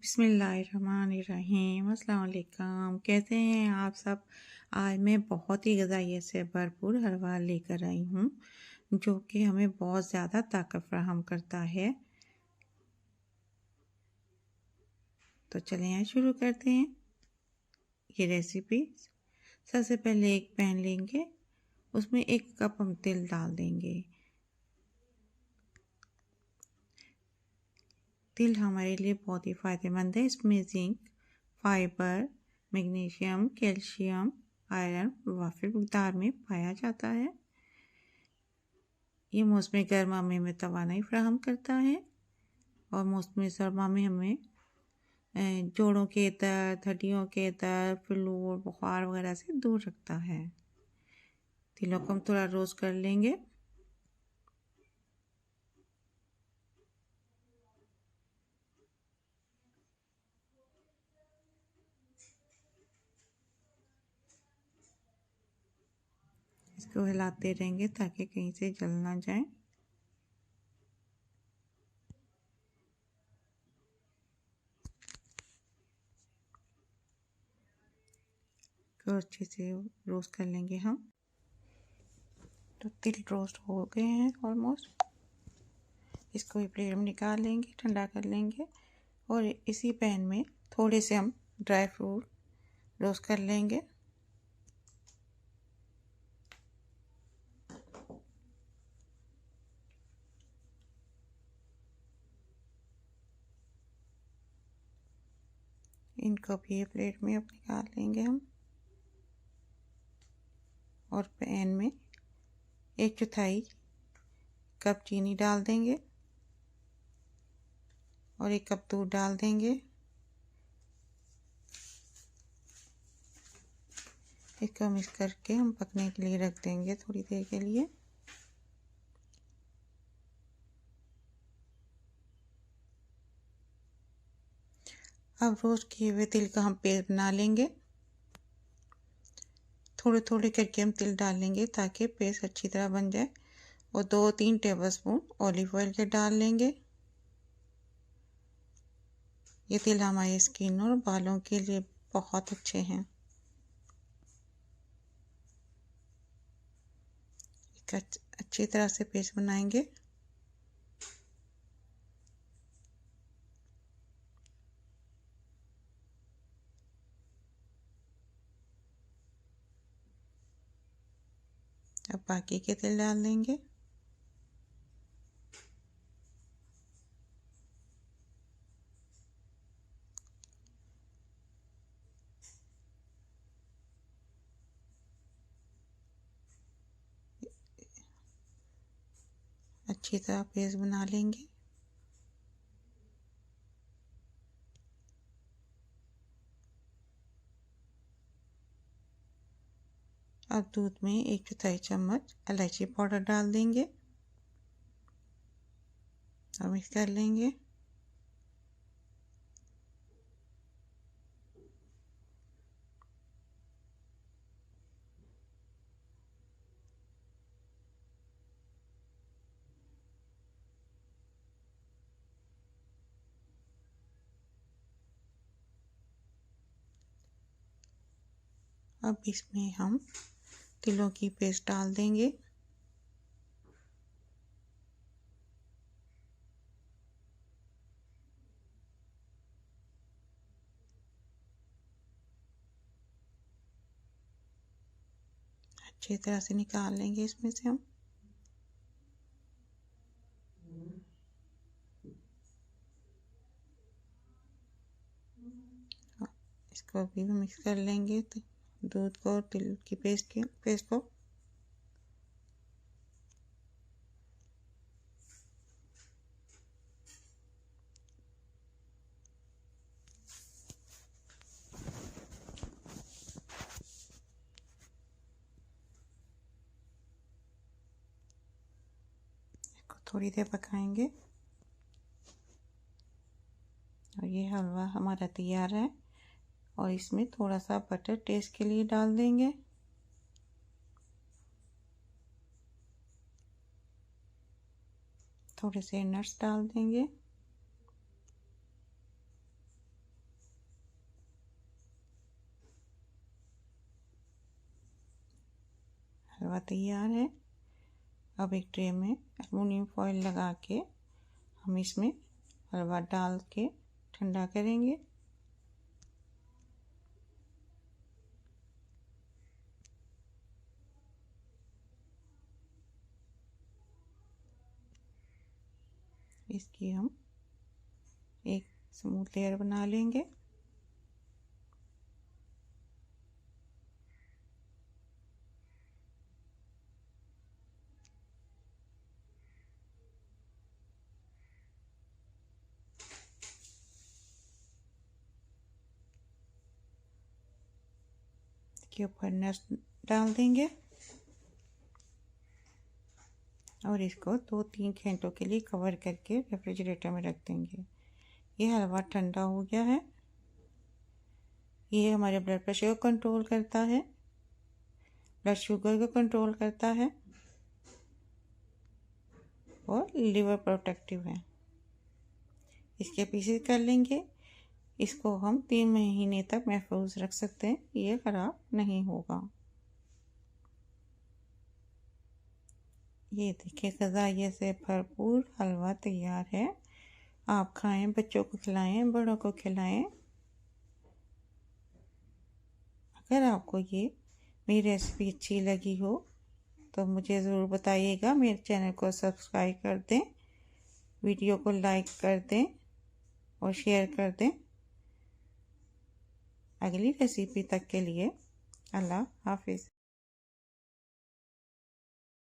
बिस्मिल्लाहिर्रहमानिर्रहीम। अस्सलाम वालेकुम। कैसे हैं आप सब? आज मैं बहुत ही ग़िज़ाइयत से भरपूर हलवा लेकर आई हूँ जो कि हमें बहुत ज़्यादा ताकत फ़राहम करता है। तो चलें आज शुरू करते हैं ये रेसिपी। सबसे पहले एक पैन लेंगे, उसमें 1 कप हम तिल डाल देंगे। तिल हमारे लिए बहुत ही फ़ायदेमंद है। इसमें zinc, fibre, magnesium, calcium, iron वाफिर मकदार में पाया जाता है। ये मौसम गर्मा में तवानाई फराहम करता है और मौसम सरमा में हमें जोड़ों के दर्द, हड्डियों के दर्द, फ्लू और बुखार वगैरह से दूर रखता है। तिलों को हम थोड़ा रोस्ट कर लेंगे। इसको हिलाते रहेंगे ताकि कहीं से जल ना जाए। तो अच्छे से रोस्ट कर लेंगे हम। तो तिल रोस्ट हो गए हैं ऑलमोस्ट। इसको एक प्लेट में निकाल लेंगे, ठंडा कर लेंगे और इसी पैन में थोड़े से हम ड्राई फ्रूट रोस्ट कर लेंगे। इनको भी प्लेट में अब निकाल लेंगे हम और पैन में 1/4 कप चीनी डाल देंगे और 1 कप दूध डाल देंगे। इसको मिक्स करके हम पकने के लिए रख देंगे थोड़ी देर के लिए। अब रोस्ट किए हुए तिल का हम पेस्ट बना लेंगे। थोड़े थोड़े करके हम तिल डालेंगे ताकि पेस्ट अच्छी तरह बन जाए और 2-3 टेबलस्पून ऑलिव ऑयल के डाल लेंगे। ये तिल हमारी स्किन और बालों के लिए बहुत अच्छे हैं। अच्छी तरह से पेस्ट बनाएंगे। अब बाकी के तिल डाल देंगे। अच्छी तरह पेस्ट बना लेंगे। अब दूध में 1/4 चम्मच इलायची पाउडर डाल देंगे और मिक्स कर लेंगे। अब इसमें हम तिलों की पेस्ट डाल देंगे। अच्छी तरह से निकाल लेंगे इसमें से हम। इसको भी मिक्स कर लेंगे दूध को और तिल की पेस्ट को। थोड़ी देर पकाएंगे और ये हलवा हमारा तैयार है। और इसमें थोड़ा सा बटर टेस्ट के लिए डाल देंगे। थोड़े से नट्स डाल देंगे। हलवा तैयार है। अब एक ट्रे में एल्युमिनियम फॉइल लगा के हम इसमें हलवा डाल के ठंडा करेंगे। इसकी हम एक स्मूथ लेयर बना लेंगे। के ऊपर नट्स डाल देंगे और इसको 2-3 घंटों के लिए कवर करके रेफ्रिजरेटर में रख देंगे। ये हलवा ठंडा हो गया है। ये हमारे ब्लड प्रेशर को कंट्रोल करता है, ब्लड शुगर को कंट्रोल करता है और लिवर प्रोटेक्टिव है। इसके पीसेस कर लेंगे। इसको हम 3 महीने तक महफूज रख सकते हैं, ये ख़राब नहीं होगा। ये देखिए ग़िज़ाइयत से भरपूर हलवा तैयार है। आप खाएं, बच्चों को खिलाएं, बड़ों को खिलाएं। अगर आपको ये मेरी रेसिपी अच्छी लगी हो तो मुझे ज़रूर बताइएगा। मेरे चैनल को सब्सक्राइब कर दें, वीडियो को लाइक कर दें और शेयर कर दें। अगली रेसिपी तक के लिए अल्लाह हाफिज़।